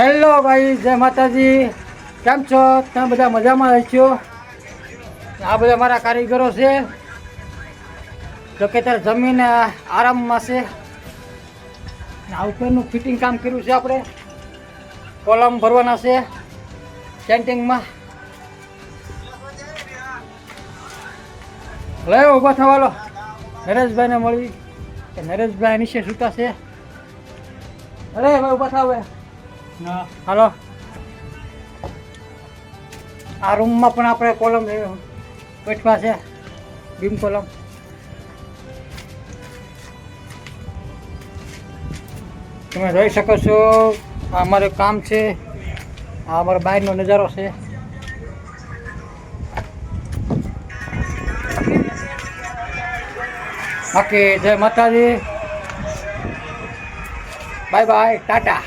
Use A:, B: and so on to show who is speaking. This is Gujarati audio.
A: હેલો ભાઈ, જય માતાજી. કેમ છો તમે? બધા મજામાં રહેશો? આ બધા મારા કારીગરો છે, તો કે ત્યારે જમીને આરામમાં છે. આ ઉપરનું ફિટિંગ કામ કર્યું છે, આપણે કોલમ ભરવાના છે સેન્ટિંગમાં. લે ઊભા થવાલો, નરેશભાઈને મળી. નરેશભાઈ નીચે સૂતા છે. અરે ભાઈ ઊભા થાવ. હાલો, આ રૂમમાં પણ આપણે કોલમ બેઠવા છે, બીમ કોલમ. તમે જોઈ શકો છો, આ અમારું કામ છે. આ અમારો બહારનો નજારો છે. બાકી જય માતાજી, બાય બાય, ટાટા.